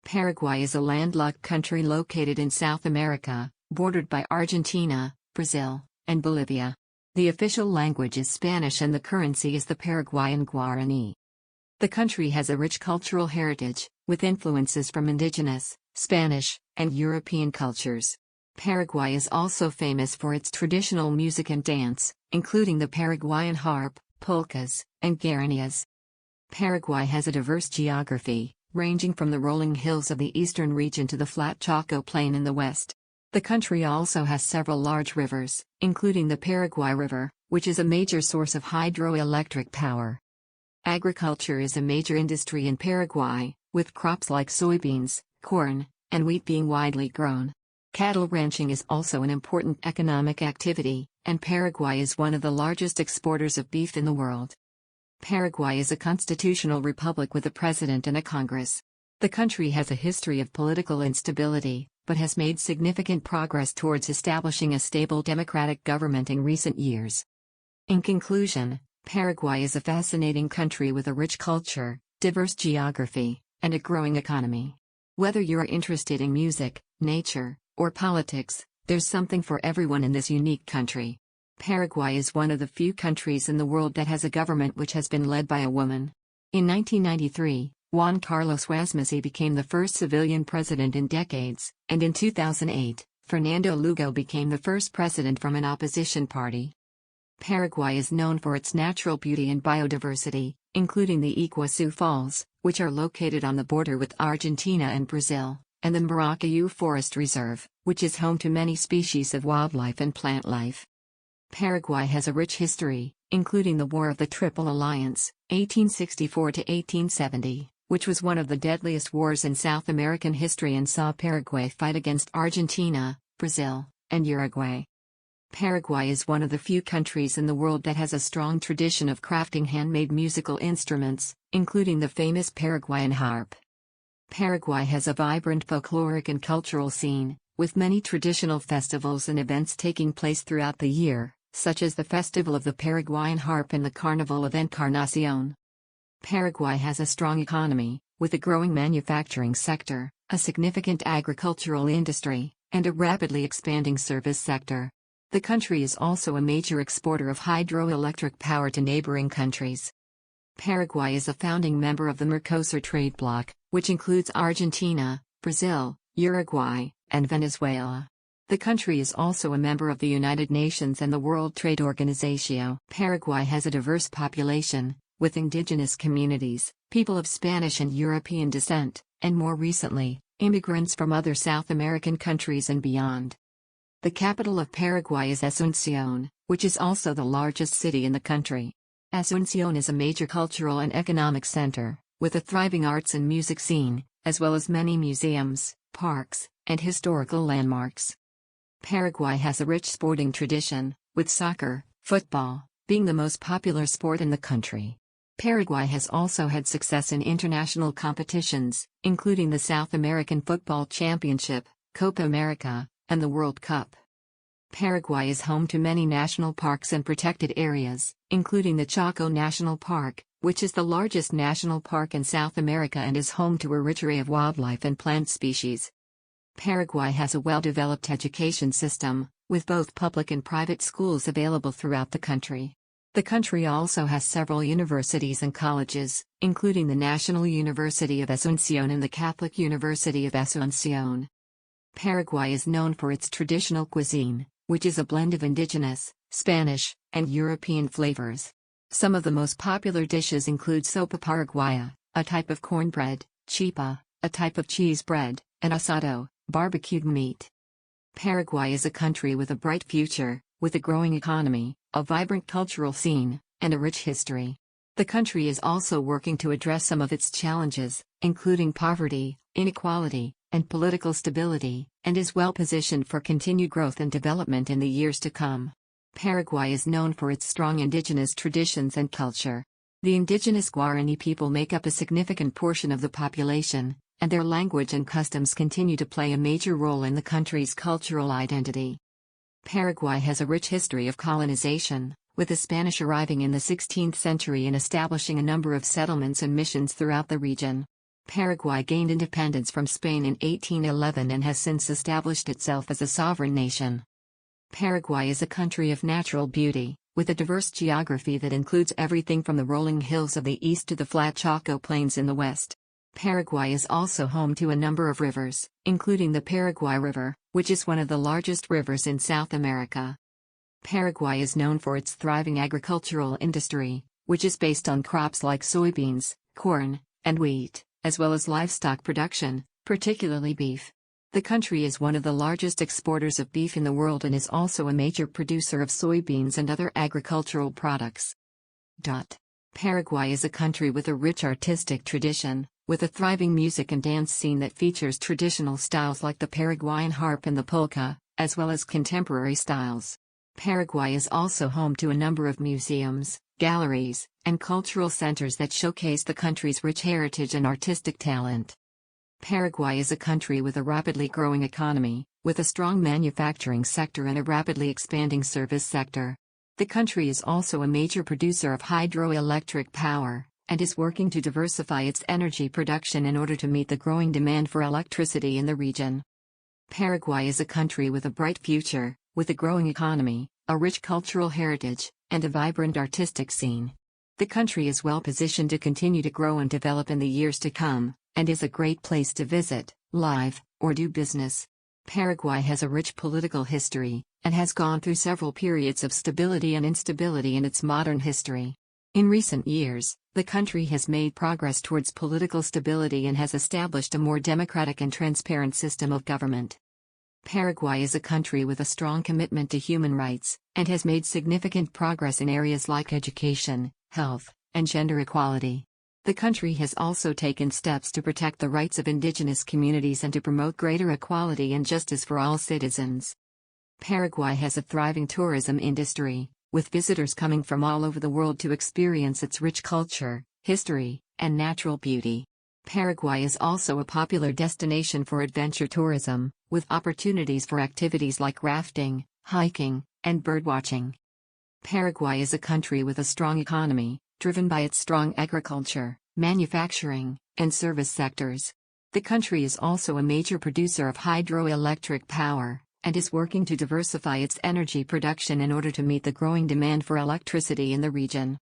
Paraguay is a landlocked country located in South America, bordered by Argentina, Brazil, and Bolivia. The official language is Spanish and the currency is the Paraguayan guarani. The country has a rich cultural heritage, with influences from indigenous, Spanish, and European cultures. Paraguay is also famous for its traditional music and dance, including the Paraguayan harp, polkas, and guaranias. Paraguay has a diverse geography, ranging from the rolling hills of the eastern region to the flat Chaco Plain in the west. The country also has several large rivers, including the Paraguay River, which is a major source of hydroelectric power. Agriculture is a major industry in Paraguay, with crops like soybeans, corn, and wheat being widely grown. Cattle ranching is also an important economic activity, and Paraguay is one of the largest exporters of beef in the world. Paraguay is a constitutional republic with a president and a Congress. The country has a history of political instability, but has made significant progress towards establishing a stable democratic government in recent years. In conclusion, Paraguay is a fascinating country with a rich culture, diverse geography, and a growing economy. Whether you are interested in music, nature, or politics, there's something for everyone in this unique country. Paraguay is one of the few countries in the world that has a government which has been led by a woman. In 1993, Juan Carlos Wasmasi became the first civilian president in decades, and in 2008, Fernando Lugo became the first president from an opposition party. Paraguay is known for its natural beauty and biodiversity, including the Iguazu Falls, which are located on the border with Argentina and Brazil, and the Maracaibo Forest Reserve, which is home to many species of wildlife and plant life. Paraguay has a rich history, including the War of the Triple Alliance, 1864 to 1870, which was one of the deadliest wars in South American history and saw Paraguay fight against Argentina, Brazil, and Uruguay. Paraguay is one of the few countries in the world that has a strong tradition of crafting handmade musical instruments, including the famous Paraguayan harp. Paraguay has a vibrant folkloric and cultural scene, with many traditional festivals and events taking place throughout the year, such as the Festival of the Paraguayan Harp and the Carnival of Encarnacion. Paraguay has a strong economy, with a growing manufacturing sector, a significant agricultural industry, and a rapidly expanding service sector. The country is also a major exporter of hydroelectric power to neighboring countries. Paraguay is a founding member of the Mercosur trade bloc, which includes Argentina, Brazil, Uruguay, and Venezuela. The country is also a member of the United Nations and the World Trade Organization. Paraguay has a diverse population, with indigenous communities, people of Spanish and European descent, and more recently, immigrants from other South American countries and beyond. The capital of Paraguay is Asunción, which is also the largest city in the country. Asunción is a major cultural and economic center, with a thriving arts and music scene, as well as many museums, parks, and historical landmarks. Paraguay has a rich sporting tradition, with soccer, football, being the most popular sport in the country. Paraguay has also had success in international competitions, including the South American Football Championship, Copa America, and the World Cup. Paraguay is home to many national parks and protected areas, including the Chaco National Park, which is the largest national park in South America and is home to a rich array of wildlife and plant species. Paraguay has a well-developed education system, with both public and private schools available throughout the country. The country also has several universities and colleges, including the National University of Asunción and the Catholic University of Asunción. Paraguay is known for its traditional cuisine, which is a blend of indigenous, Spanish, and European flavors. Some of the most popular dishes include sopa paraguaya, a type of cornbread, chipa, a type of cheese bread, and asado, barbecued meat. Paraguay is a country with a bright future, with a growing economy, a vibrant cultural scene, and a rich history. The country is also working to address some of its challenges, including poverty, inequality, and political stability, and is well positioned for continued growth and development in the years to come. Paraguay is known for its strong indigenous traditions and culture. The indigenous Guarani people make up a significant portion of the population, and their language and customs continue to play a major role in the country's cultural identity. Paraguay has a rich history of colonization, with the Spanish arriving in the 16th century and establishing a number of settlements and missions throughout the region. Paraguay gained independence from Spain in 1811 and has since established itself as a sovereign nation. Paraguay is a country of natural beauty, with a diverse geography that includes everything from the rolling hills of the east to the flat Chaco plains in the west. Paraguay is also home to a number of rivers, including the Paraguay River, which is one of the largest rivers in South America. Paraguay is known for its thriving agricultural industry, which is based on crops like soybeans, corn, and wheat, as well as livestock production, particularly beef. The country is one of the largest exporters of beef in the world and is also a major producer of soybeans and other agricultural products. Paraguay is a country with a rich artistic tradition, with a thriving music and dance scene that features traditional styles like the Paraguayan harp and the polka, as well as contemporary styles. Paraguay is also home to a number of museums, galleries, and cultural centers that showcase the country's rich heritage and artistic talent. Paraguay is a country with a rapidly growing economy, with a strong manufacturing sector and a rapidly expanding service sector. The country is also a major producer of hydroelectric power, and is working to diversify its energy production in order to meet the growing demand for electricity in the region. Paraguay is a country with a bright future, with a growing economy, a rich cultural heritage, and a vibrant artistic scene. The country is well positioned to continue to grow and develop in the years to come, and is a great place to visit, live, or do business. Paraguay has a rich political history, and has gone through several periods of stability and instability in its modern history. In recent years, the country has made progress towards political stability and has established a more democratic and transparent system of government. Paraguay is a country with a strong commitment to human rights, and has made significant progress in areas like education, health, and gender equality. The country has also taken steps to protect the rights of indigenous communities and to promote greater equality and justice for all citizens. Paraguay has a thriving tourism industry, with visitors coming from all over the world to experience its rich culture, history, and natural beauty. Paraguay is also a popular destination for adventure tourism, with opportunities for activities like rafting, hiking, and birdwatching. Paraguay is a country with a strong economy, driven by its strong agriculture, manufacturing, and service sectors. The country is also a major producer of hydroelectric power, and is working to diversify its energy production in order to meet the growing demand for electricity in the region.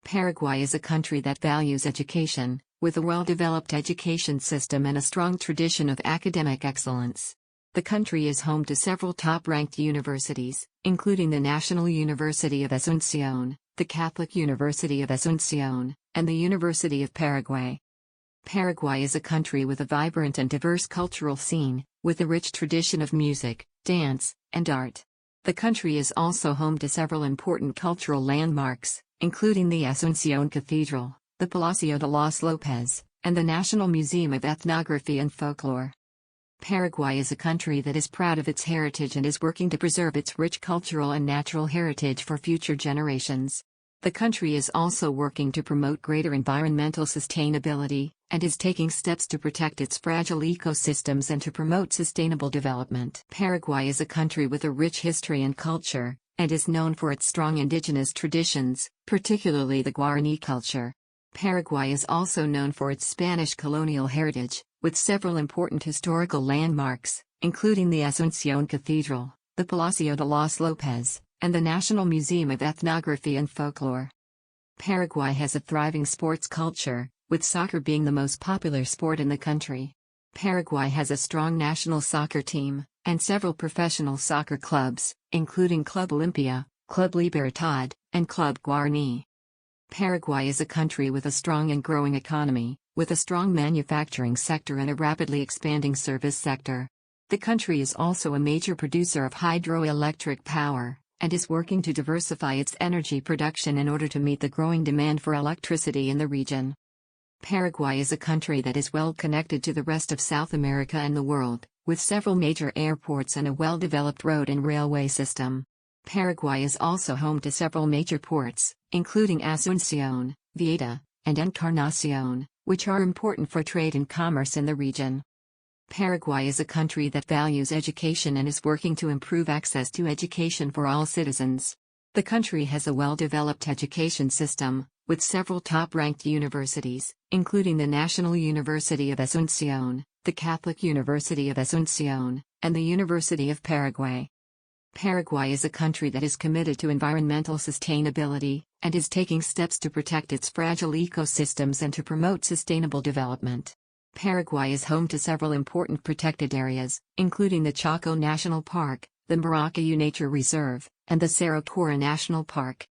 Paraguay is a country that values education, with a well-developed education system and a strong tradition of academic excellence. The country is home to several top-ranked universities, including the National University of Asunción, the Catholic University of Asunción, and the University of Paraguay. Paraguay is a country with a vibrant and diverse cultural scene, with a rich tradition of music, dance, and art. The country is also home to several important cultural landmarks, including the Asunción Cathedral, the Palacio de los López, and the National Museum of Ethnography and Folklore. Paraguay is a country that is proud of its heritage and is working to preserve its rich cultural and natural heritage for future generations. The country is also working to promote greater environmental sustainability, and is taking steps to protect its fragile ecosystems and to promote sustainable development. Paraguay is a country with a rich history and culture, and is known for its strong indigenous traditions, particularly the Guarani culture. Paraguay is also known for its Spanish colonial heritage, with several important historical landmarks, including the Asunción Cathedral, the Palacio de los López, and the National Museum of Ethnography and Folklore. Paraguay has a thriving sports culture, with soccer being the most popular sport in the country. Paraguay has a strong national soccer team, and several professional soccer clubs, including Club Olimpia, Club Libertad, and Club Guarani. Paraguay is a country with a strong and growing economy, with a strong manufacturing sector and a rapidly expanding service sector. The country is also a major producer of hydroelectric power, and is working to diversify its energy production in order to meet the growing demand for electricity in the region. Paraguay is a country that is well connected to the rest of South America and the world, with several major airports and a well-developed road and railway system. Paraguay is also home to several major ports, including Asunción, Vieta, and Encarnación, which are important for trade and commerce in the region. Paraguay is a country that values education and is working to improve access to education for all citizens. The country has a well-developed education system, with several top-ranked universities, including the National University of Asunción, the Catholic University of Asunción, and the University of Paraguay. Paraguay is a country that is committed to environmental sustainability, and is taking steps to protect its fragile ecosystems and to promote sustainable development. Paraguay is home to several important protected areas, including the Chaco National Park, the Maracaibo Nature Reserve, and the Cerro Cora National Park.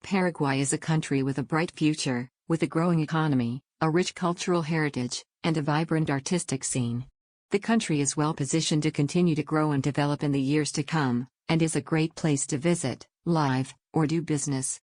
Paraguay is a country with a bright future, with a growing economy, a rich cultural heritage, and a vibrant artistic scene. The country is well positioned to continue to grow and develop in the years to come, and is a great place to visit, live, or do business.